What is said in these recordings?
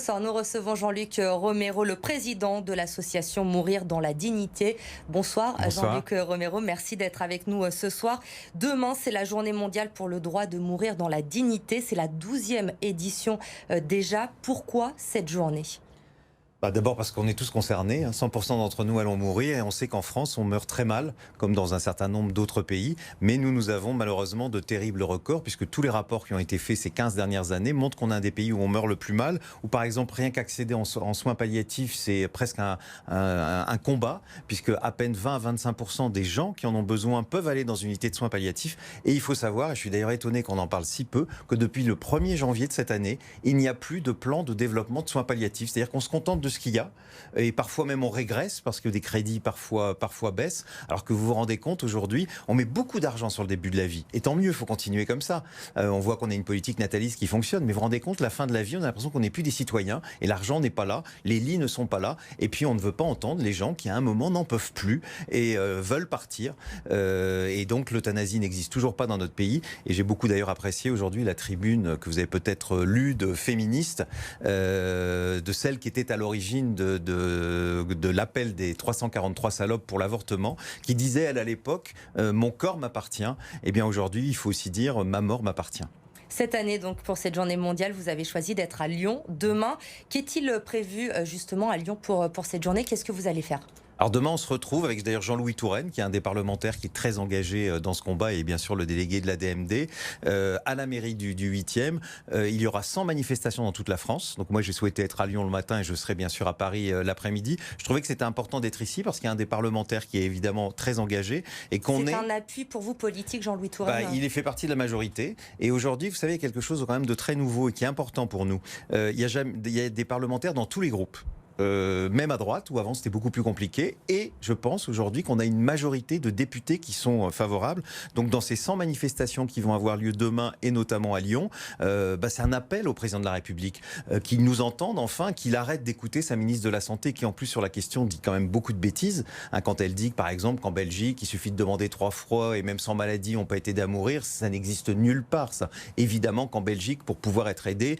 soir, nous recevons Jean-Luc Romero, le président de l'association Mourir dans la dignité. Bonsoir, Jean-Luc Romero, merci d'être avec nous ce soir. Demain, c'est la journée mondiale pour le droit de mourir dans la dignité. C'est la 12e édition déjà. Pourquoi cette journée ? D'abord parce qu'on est tous concernés, 100% d'entre nous allons mourir et on sait qu'en France on meurt très mal, comme dans un certain nombre d'autres pays, mais nous avons malheureusement de terribles records puisque tous les rapports qui ont été faits ces 15 dernières années montrent qu'on a un des pays où on meurt le plus mal, où par exemple rien qu'accéder en soins palliatifs c'est presque un combat, puisque à peine 20 à 25% des gens qui en ont besoin peuvent aller dans une unité de soins palliatifs. Et il faut savoir, et je suis d'ailleurs étonné qu'on en parle si peu, que depuis le 1er janvier de cette année, il n'y a plus de plan de développement de soins palliatifs, c'est-à-dire qu'on se contente de ce qu'il y a, et parfois même on régresse parce que des crédits parfois baissent, alors que vous vous rendez compte aujourd'hui, on met beaucoup d'argent sur le début de la vie, et tant mieux, il faut continuer comme ça. On voit qu'on a une politique nataliste qui fonctionne, mais vous vous rendez compte, la fin de la vie, on a l'impression qu'on n'est plus des citoyens, et l'argent n'est pas là, les lits ne sont pas là, et puis on ne veut pas entendre les gens qui à un moment n'en peuvent plus et veulent partir, et donc l'euthanasie n'existe toujours pas dans notre pays, et j'ai beaucoup d'ailleurs apprécié aujourd'hui la tribune que vous avez peut-être lue de féministes, de celles qui étaient à l'origine de l'appel des 343 salopes pour l'avortement, qui disait elle à l'époque mon corps m'appartient. Eh bien aujourd'hui il faut aussi dire ma mort m'appartient. Cette année, donc, pour cette journée mondiale, vous avez choisi d'être à Lyon demain. Qu'est-il prévu justement à Lyon pour cette journée ? Qu'est-ce que vous allez faire ? Alors demain, on se retrouve avec d'ailleurs Jean-Louis Touraine, qui est un des parlementaires qui est très engagé dans ce combat, et bien sûr le délégué de la DMD, à la mairie du 8e. Il y aura 100 manifestations dans toute la France. Donc moi, j'ai souhaité être à Lyon le matin et je serai bien sûr à Paris l'après-midi. Je trouvais que c'était important d'être ici parce qu'il y a un des parlementaires qui est évidemment très engagé. Et qu'on C'est un appui pour vous politique, Jean-Louis Touraine ? Il fait partie de la majorité. Et aujourd'hui, vous savez, il y a quelque chose quand même de très nouveau et qui est important pour nous. Il y a des parlementaires dans tous les groupes. Même à droite, où avant c'était beaucoup plus compliqué. Et je pense aujourd'hui qu'on a une majorité de députés qui sont favorables. Donc dans ces 100 manifestations qui vont avoir lieu demain, et notamment à Lyon, c'est un appel au président de la République qu'il nous entende enfin, qu'il arrête d'écouter sa ministre de la Santé, qui en plus sur la question dit quand même beaucoup de bêtises. Quand elle dit que par exemple qu'en Belgique, il suffit de demander 3 fois et même sans maladie, on peut être aidé à mourir, ça n'existe nulle part ça. Évidemment qu'en Belgique, pour pouvoir être aidé,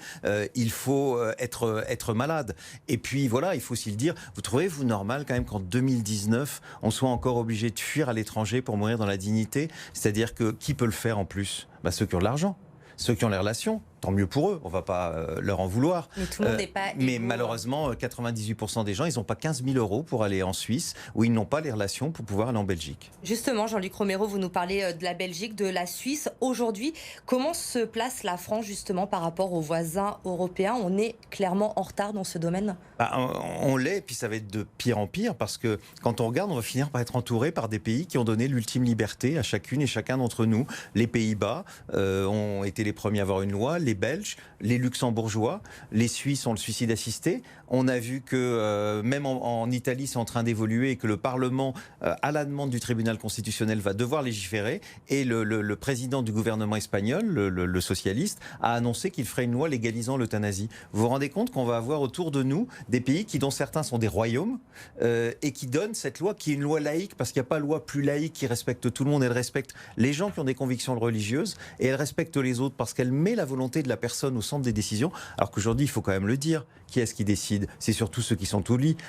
il faut être malade. Et puis voilà, il faut aussi le dire, vous trouvez-vous normal quand même qu'en 2019, on soit encore obligé de fuir à l'étranger pour mourir dans la dignité ? C'est-à-dire que qui peut le faire en plus ? Ceux qui ont de l'argent, ceux qui ont les relations. Tant mieux pour eux, on ne va pas leur en vouloir. Mais tout le monde n'est pas égaux. Mais malheureusement, 98% des gens, ils n'ont pas 15 000 € pour aller en Suisse, ou ils n'ont pas les relations pour pouvoir aller en Belgique. Justement, Jean-Luc Romero, vous nous parlez de la Belgique, de la Suisse. Aujourd'hui, comment se place la France justement par rapport aux voisins européens ? On est clairement en retard dans ce domaine ? On l'est, et puis ça va être de pire en pire, parce que quand on regarde, on va finir par être entouré par des pays qui ont donné l'ultime liberté à chacune et chacun d'entre nous. Les Pays-Bas ont été les premiers à avoir une loi, les Belges, les Luxembourgeois, les Suisses ont le suicide assisté. On a vu que même en Italie, c'est en train d'évoluer et que le Parlement, à la demande du tribunal constitutionnel, va devoir légiférer. Et le président du gouvernement espagnol, le socialiste, a annoncé qu'il ferait une loi légalisant l'euthanasie. Vous vous rendez compte qu'on va avoir autour de nous des pays dont certains sont des royaumes et qui donnent cette loi qui est une loi laïque, parce qu'il n'y a pas de loi plus laïque qui respecte tout le monde. Elle respecte les gens qui ont des convictions religieuses et elle respecte les autres parce qu'elle met la volonté de la personne au centre des décisions, alors qu'aujourd'hui, il faut quand même le dire, qui est-ce qui décide ? C'est surtout ceux qui sont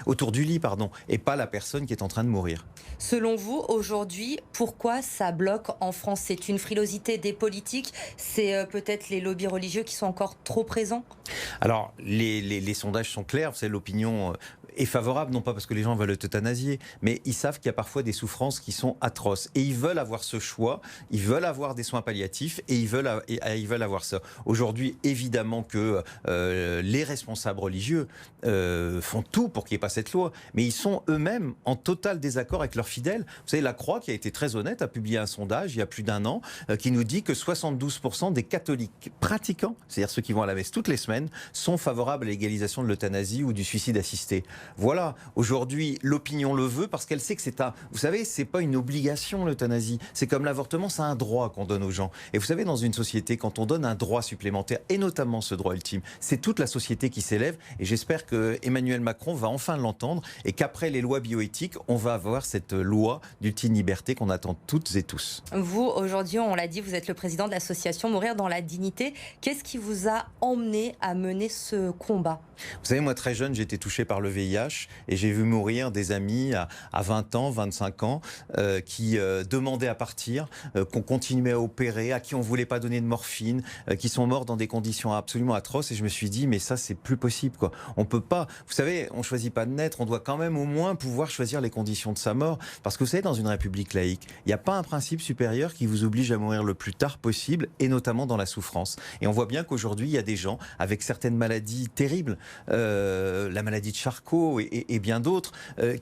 autour du lit, et pas la personne qui est en train de mourir. Selon vous, aujourd'hui, pourquoi ça bloque en France ? C'est une frilosité des politiques ? C'est peut-être les lobbies religieux qui sont encore trop présents ? Alors, les sondages sont clairs, c'est l'opinion est favorable, non pas parce que les gens veulent euthanasier, mais ils savent qu'il y a parfois des souffrances qui sont atroces. Et ils veulent avoir ce choix, ils veulent avoir des soins palliatifs et ils veulent avoir ça. Aujourd'hui, évidemment que les responsables religieux font tout pour qu'il n'y ait pas cette loi, mais ils sont eux-mêmes en total désaccord avec leurs fidèles. Vous savez, la Croix, qui a été très honnête, a publié un sondage il y a plus d'1 an qui nous dit que 72% des catholiques pratiquants, c'est-à-dire ceux qui vont à la messe toutes les semaines, sont favorables à l'égalisation de l'euthanasie ou du suicide assisté. Voilà, aujourd'hui, l'opinion le veut parce qu'elle sait que vous savez, c'est pas une obligation l'euthanasie. C'est comme l'avortement, c'est un droit qu'on donne aux gens. Et vous savez, dans une société, quand on donne un droit supplémentaire, supplémentaires, et notamment ce droit ultime. C'est toute la société qui s'élève, et j'espère que Emmanuel Macron va enfin l'entendre, et qu'après les lois bioéthiques, on va avoir cette loi d'ultime liberté qu'on attend toutes et tous. Vous, aujourd'hui, on l'a dit, vous êtes le président de l'association Mourir dans la dignité. Qu'est-ce qui vous a emmené à mener ce combat ? Vous savez, moi, très jeune, j'ai été touché par le VIH, et j'ai vu mourir des amis à 20 ans, 25 ans, qui demandaient à partir, qu'on continuait à opérer, à qui on ne voulait pas donner de morphine, qui sont morts dans des conditions absolument atroces. Et je me suis dit, mais ça, c'est plus possible, quoi. On peut pas. Vous savez, on choisit pas de naître. On doit quand même au moins pouvoir choisir les conditions de sa mort. Parce que vous savez, dans une république laïque, il n'y a pas un principe supérieur qui vous oblige à mourir le plus tard possible, et notamment dans la souffrance. Et on voit bien qu'aujourd'hui, il y a des gens avec certaines maladies terribles, la maladie de Charcot et bien d'autres,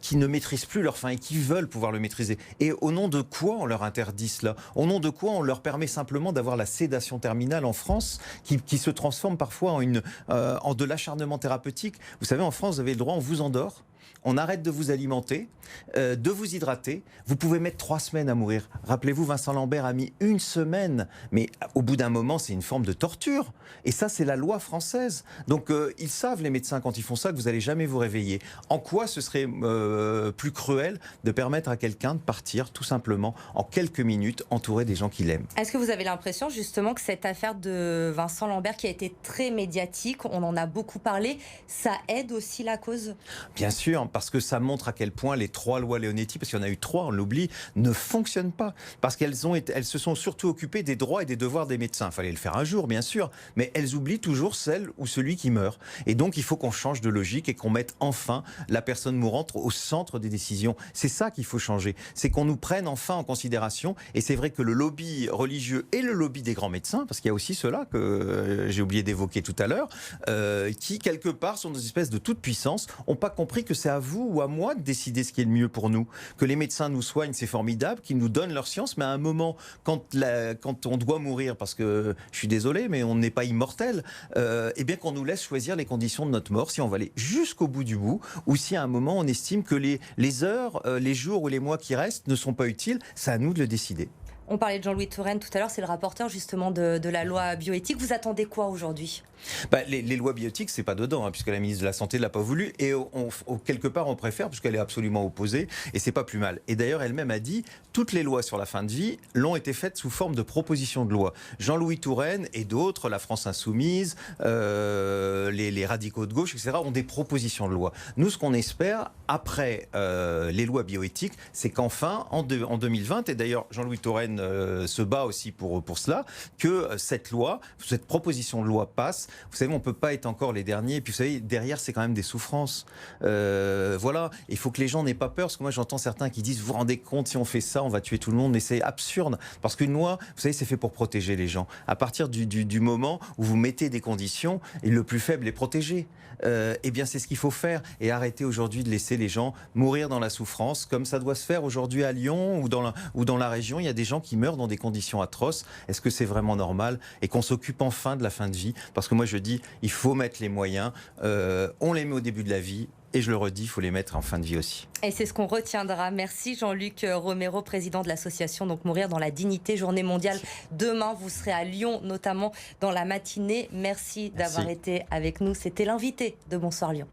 qui ne maîtrisent plus leur faim et qui veulent pouvoir le maîtriser. Et au nom de quoi on leur interdit cela ? Au nom de quoi on leur permet simplement d'avoir la sédation terminale en France, qui se transforme parfois en de l'acharnement thérapeutique. Vous savez, en France, vous avez le droit, on vous endort, on arrête de vous alimenter, de vous hydrater. Vous pouvez mettre 3 semaines à mourir. Rappelez-vous, Vincent Lambert a mis 1 semaine. Mais au bout d'un moment, c'est une forme de torture. Et ça, c'est la loi française. Donc, ils savent, les médecins, quand ils font ça, que vous n'allez jamais vous réveiller. En quoi ce serait plus cruel de permettre à quelqu'un de partir, tout simplement, en quelques minutes, entouré des gens qu'il aime ? Est-ce que vous avez l'impression, justement, que cette affaire de Vincent Lambert, qui a été très médiatique, on en a beaucoup parlé, ça aide aussi la cause ? Bien sûr, parce que ça montre à quel point les 3 lois Leonetti, parce qu'il y en a eu 3, on l'oublie, ne fonctionnent pas. Parce qu'elles se sont surtout occupées des droits et des devoirs des médecins. Il fallait le faire un jour, bien sûr, mais elles oublient toujours celle ou celui qui meurt. Et donc, il faut qu'on change de logique et qu'on mette enfin la personne mourante au centre des décisions. C'est ça qu'il faut changer. C'est qu'on nous prenne enfin en considération. Et c'est vrai que le lobby religieux et le lobby des grands médecins, parce qu'il y a aussi ceux-là que j'ai oublié d'évoquer tout à l'heure, qui, quelque part, sont des espèces de toute puissance, n'ont pas compris que c'est à vous ou à moi de décider ce qui est le mieux pour nous. Que les médecins nous soignent, c'est formidable, qu'ils nous donnent leur science, mais à un moment, quand on doit mourir, parce que je suis désolé, mais on n'est pas immortel, eh bien qu'on nous laisse choisir les conditions de notre mort, si on va aller jusqu'au bout du bout, ou si à un moment on estime que les heures, les jours ou les mois qui restent ne sont pas utiles, c'est à nous de le décider. On parlait de Jean-Louis Touraine tout à l'heure, c'est le rapporteur justement de la loi bioéthique. Vous attendez quoi aujourd'hui ? Les lois bioéthiques, c'est pas dedans, puisque la ministre de la Santé ne l'a pas voulu. Et quelque part, on préfère, puisqu'elle est absolument opposée, et c'est pas plus mal. Et d'ailleurs, elle-même a dit, toutes les lois sur la fin de vie l'ont été faites sous forme de propositions de loi. Jean-Louis Touraine et d'autres, la France Insoumise, les radicaux de gauche, etc., ont des propositions de loi. Nous, ce qu'on espère, après les lois bioéthiques, c'est qu'enfin, en 2020, et d'ailleurs, Jean-Louis Touraine se bat aussi pour cela, que cette loi, cette proposition de loi passe. Vous savez, on ne peut pas être encore les derniers. Et puis, vous savez, derrière, c'est quand même des souffrances. Voilà. Il faut que les gens n'aient pas peur. Parce que moi, j'entends certains qui disent, vous vous rendez compte, si on fait ça, on va tuer tout le monde. Mais c'est absurde. Parce qu'une loi, vous savez, c'est fait pour protéger les gens. À partir du moment où vous mettez des conditions, et le plus faible est protégé. Eh bien, c'est ce qu'il faut faire. Et arrêter aujourd'hui de laisser les gens mourir dans la souffrance, comme ça doit se faire aujourd'hui à Lyon ou dans la région. Il y a des gens qui meurent dans des conditions atroces. Est-ce que c'est vraiment normal ? Et qu'on s'occupe enfin de la fin de vie ? Parce que moi, je dis, il faut mettre les moyens. On les met au début de la vie. Et je le redis, il faut les mettre en fin de vie aussi. Et c'est ce qu'on retiendra. Merci Jean-Luc Romero, président de l'association Mourir dans la dignité, journée mondiale. Demain, vous serez à Lyon, notamment dans la matinée. Merci d'avoir été avec nous. C'était l'invité de Bonsoir Lyon.